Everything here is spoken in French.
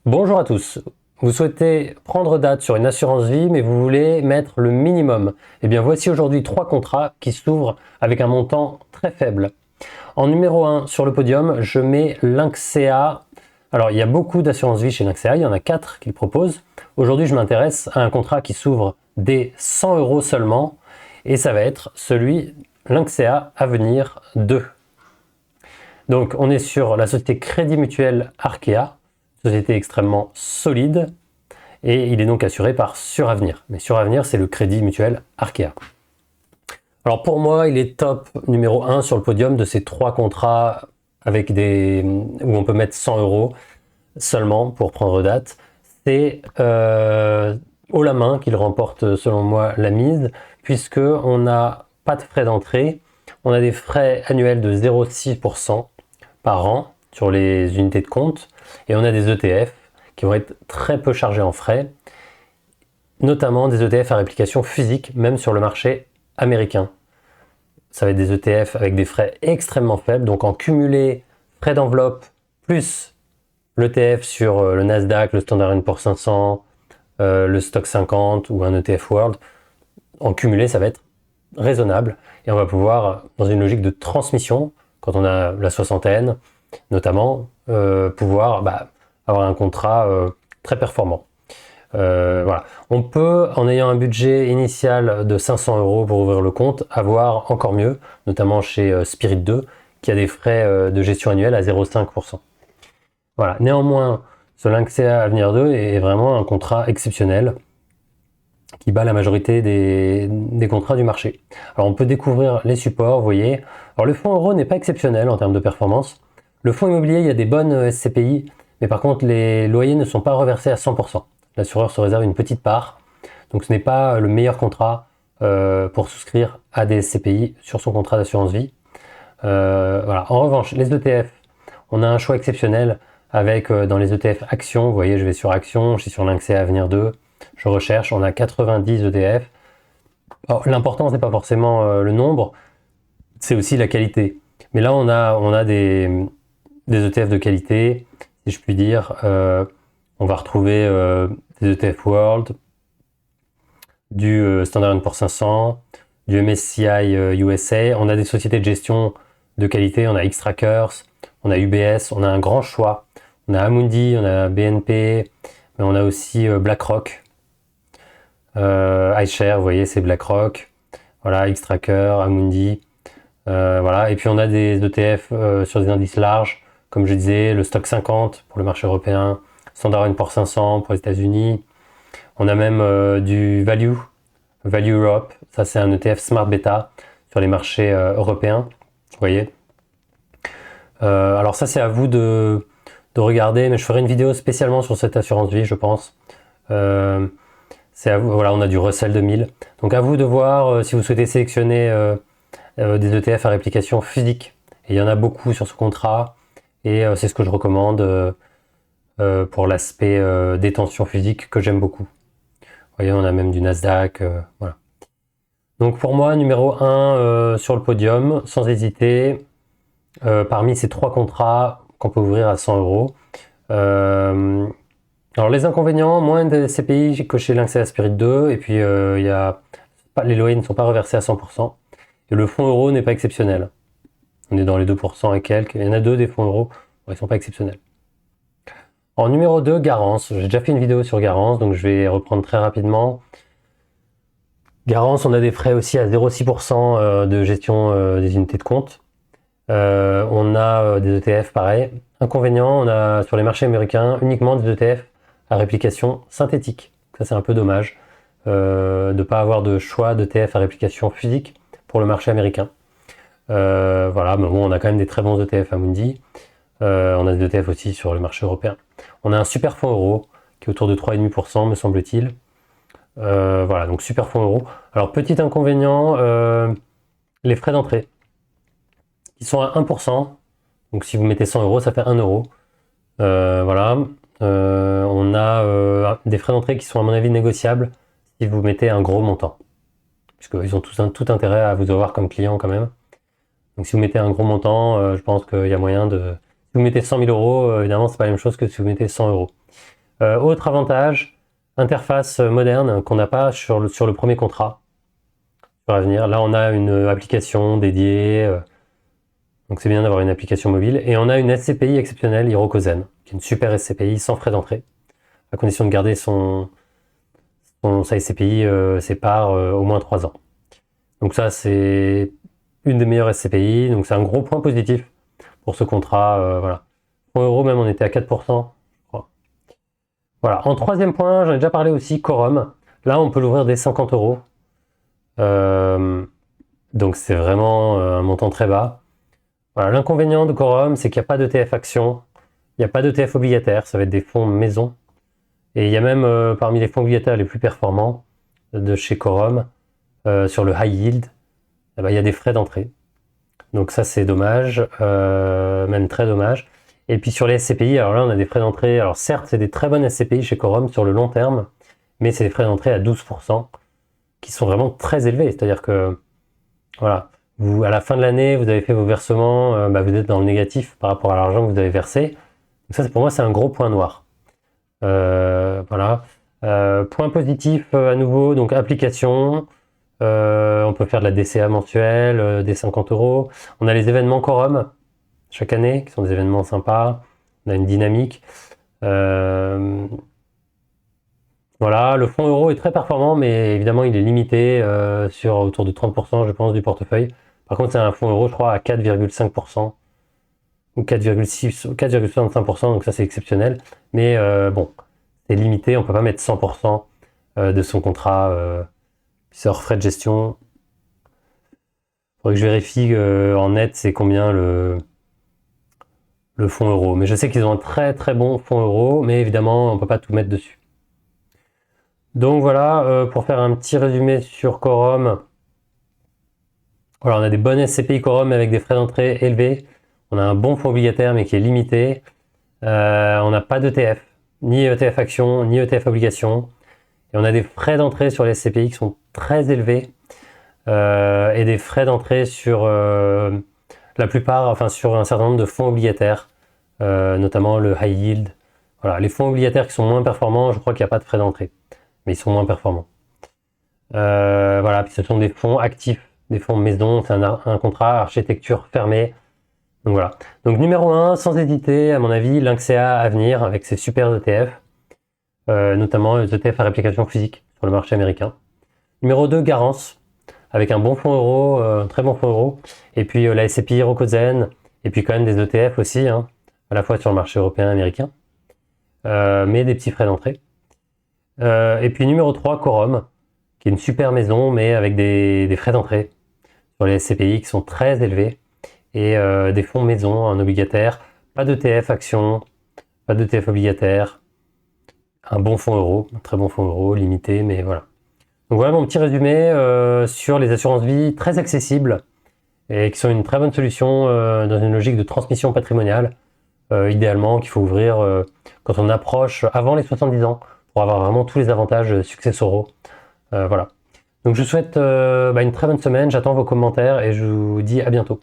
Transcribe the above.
Bonjour à tous. Vous souhaitez prendre date sur une assurance vie, mais vous voulez mettre le minimum. Eh bien, voici aujourd'hui 3 contrats qui s'ouvrent avec un montant très faible. En numéro 1 sur le podium, je mets Lynxea. Alors, il y a beaucoup d'assurances vie chez Lynxea, il y en a 4 qu'ils proposent. Aujourd'hui, je m'intéresse à un contrat qui s'ouvre dès 100 € seulement, et ça va être celui Lynxea Avenir 2. Donc, on est sur la société Crédit Mutuel Arkea, société extrêmement solide, et il est donc assuré par Suravenir. Mais Suravenir, c'est le Crédit Mutuel Arkea. Alors pour moi, il est top numéro 1 sur le podium de ces 3 contrats avec où on peut mettre 100 € seulement pour prendre date. C'est haut la main qu'il remporte selon moi la mise, puisque on n'a pas de frais d'entrée, on a des frais annuels de 0,6% par an sur les unités de compte, et on a des ETF qui vont être très peu chargés en frais, notamment des ETF à réplication physique, même sur le marché américain. Ça va être des ETF avec des frais extrêmement faibles, donc en cumulé frais d'enveloppe plus l'ETF sur le Nasdaq, le Standard & Poor's 500, le Stock 50 ou un ETF World, en cumulé ça va être raisonnable, et on va pouvoir, dans une logique de transmission, quand on a la soixantaine notamment, pouvoir avoir un contrat très performant. Voilà. On peut, en ayant un budget initial de 500 € pour ouvrir le compte, avoir encore mieux, notamment chez Spirit 2, qui a des frais de gestion annuelle à 0,5%. Voilà. Néanmoins, ce Lynxea Avenir 2 est vraiment un contrat exceptionnel qui bat la majorité des contrats du marché. Alors on peut découvrir les supports, vous voyez. Alors le fonds euro n'est pas exceptionnel en termes de performance. Le fonds immobilier, il y a des bonnes SCPI, mais par contre les loyers ne sont pas reversés à 100%. L'assureur se réserve une petite part, donc ce n'est pas le meilleur contrat pour souscrire à des SCPI sur son contrat d'assurance vie. Voilà. En revanche, les ETF, on a un choix exceptionnel avec dans les ETF actions, vous voyez, je vais sur actions, je suis sur Lynxea Avenir 2, je recherche, on a 90 ETF. L'important, c'est pas forcément le nombre, c'est aussi la qualité. Mais là, on a des ETF de qualité, si je puis dire. On va retrouver des ETF World, du Standard & Poor's 500, du MSCI USA. On a des sociétés de gestion de qualité, on a Xtrackers, on a UBS, on a un grand choix. On a Amundi, on a BNP, mais on a aussi BlackRock. iShares, vous voyez, c'est BlackRock. Voilà, Xtrackers, Amundi. Voilà. Et puis on a des ETF sur des indices larges, comme je disais, le Stock 50 pour le marché européen, Standard & Poor's 500 pour les États-Unis. On a même du Value Europe. Ça, c'est un ETF Smart Beta sur les marchés européens. Vous voyez. Alors ça, c'est à vous de regarder, mais je ferai une vidéo spécialement sur cette assurance vie, je pense. C'est à vous. Voilà, on a du Russell 2000. Donc à vous de voir si vous souhaitez sélectionner des ETF à réplication physique. Et il y en a beaucoup sur ce contrat, et c'est ce que je recommande pour l'aspect détention physique que j'aime beaucoup. Vous voyez, on a même du Nasdaq. Voilà. Donc pour moi, numéro 1 sur le podium, sans hésiter, parmi ces 3 contrats qu'on peut ouvrir à 100 €. Alors les inconvénients, moins de CPI que chez Lynxea Spirit 2, et puis les loyers ne sont pas reversés à 100%, et le fonds euro n'est pas exceptionnel. On est dans les 2% et quelques, il y en a 2 des fonds euros, ils ne sont pas exceptionnels. En numéro 2, Garance. J'ai déjà fait une vidéo sur Garance, donc je vais reprendre très rapidement. Garance, on a des frais aussi à 0,6% de gestion des unités de compte. On a des ETF pareil. Inconvénient, on a sur les marchés américains uniquement des ETF à réplication synthétique. Ça, c'est un peu dommage de ne pas avoir de choix d'ETF à réplication physique pour le marché américain. Voilà, mais bon, on a quand même des très bons ETF à Amundi. On a des ETF aussi sur le marché européen. On a un super fonds euro qui est autour de 3,5%, me semble-t-il. Voilà, donc super fonds euro. Alors, petit inconvénient, les frais d'entrée qui sont à 1%. Donc si vous mettez 100 €, ça fait 1 €. Voilà. On a des frais d'entrée qui sont à mon avis négociables si vous mettez un gros montant. Puisqu'ils ont tout intérêt à vous avoir comme client quand même. Donc si vous mettez un gros montant, je pense qu'il y a moyen de... Si vous mettez 100 000 €, évidemment, c'est pas la même chose que si vous mettez 100 €. Autre avantage, interface moderne qu'on n'a pas sur le premier contrat. Sur Avenir. Là, on a une application dédiée. Donc c'est bien d'avoir une application mobile. Et on a une SCPI exceptionnelle, Hirokozen, qui est une super SCPI sans frais d'entrée, à condition de garder sa SCPI sépare au moins 3 ans. Donc ça, c'est une des meilleures SCPI. Donc c'est un gros point positif pour ce contrat. Voilà. Pour euro, même, on était à 4%. Je crois. Voilà. En troisième point, j'en ai déjà parlé aussi, Quorum. Là, on peut l'ouvrir dès 50 euros. Donc c'est vraiment un montant très bas. Voilà, l'inconvénient de Quorum, c'est qu'il n'y a pas d'ETF action, il n'y a pas d'ETF obligataire, ça va être des fonds maison. Et il y a même parmi les fonds obligataires les plus performants de chez Quorum, sur le high yield, eh ben, il y a des frais d'entrée. Donc ça c'est dommage, même très dommage. Et puis sur les SCPI, alors là on a des frais d'entrée, alors certes c'est des très bonnes SCPI chez Quorum sur le long terme, mais c'est des frais d'entrée à 12% qui sont vraiment très élevés. C'est-à-dire que voilà, vous, à la fin de l'année, vous avez fait vos versements, vous êtes dans le négatif par rapport à l'argent que vous avez versé. Donc ça, pour moi, c'est un gros point noir. Voilà. Point positif à nouveau, donc application. On peut faire de la DCA mensuelle, des 50 euros. On a les événements Quorum chaque année, qui sont des événements sympas. On a une dynamique. Voilà, le fonds euro est très performant, mais évidemment, il est limité sur autour de 30%, je pense, du portefeuille. Par contre, c'est un fonds euro, je crois, à 4,5% ou 4,6, 4,65%, donc ça, c'est exceptionnel. Mais bon, c'est limité, on peut pas mettre 100% de son contrat. C'est hors frais de gestion. Il faudrait que je vérifie en net, c'est combien le fonds euro. Mais je sais qu'ils ont un très très bon fonds euro, mais évidemment, on peut pas tout mettre dessus. Donc voilà, pour faire un petit résumé sur Quorum, voilà, on a des bonnes SCPI Quorum avec des frais d'entrée élevés. On a un bon fonds obligataire mais qui est limité. On n'a pas d'ETF, ni ETF action, ni ETF obligation. Et on a des frais d'entrée sur les SCPI qui sont très élevés. Et des frais d'entrée sur la plupart, enfin sur un certain nombre de fonds obligataires, notamment le high yield. Voilà, les fonds obligataires qui sont moins performants, je crois qu'il n'y a pas de frais d'entrée, mais ils sont moins performants. Voilà, puis ce sont des fonds actifs, des fonds maison, c'est un contrat architecture fermée. Donc voilà. Donc numéro 1, sans hésiter, à mon avis, Lynxea Avenir avec ses super ETF, notamment les ETF à réplication physique sur le marché américain. Numéro 2, Garance, avec un bon fonds euro, un très bon fonds euro. Et puis la SCPI Hirokozen, et puis quand même des ETF aussi, hein, à la fois sur le marché européen et américain, mais des petits frais d'entrée. Et puis numéro 3, Quorum, qui est une super maison, mais avec des frais d'entrée sur les SCPI qui sont très élevés, et des fonds maison en obligataire, pas d'ETF action, pas d'ETF obligataire, un bon fonds euro, un très bon fonds euro, limité, mais voilà. Donc voilà mon petit résumé sur les assurances vie très accessibles et qui sont une très bonne solution dans une logique de transmission patrimoniale, idéalement qu'il faut ouvrir quand on approche avant les 70 ans pour avoir vraiment tous les avantages successoraux. Voilà. Donc je vous souhaite une très bonne semaine, j'attends vos commentaires et je vous dis à bientôt.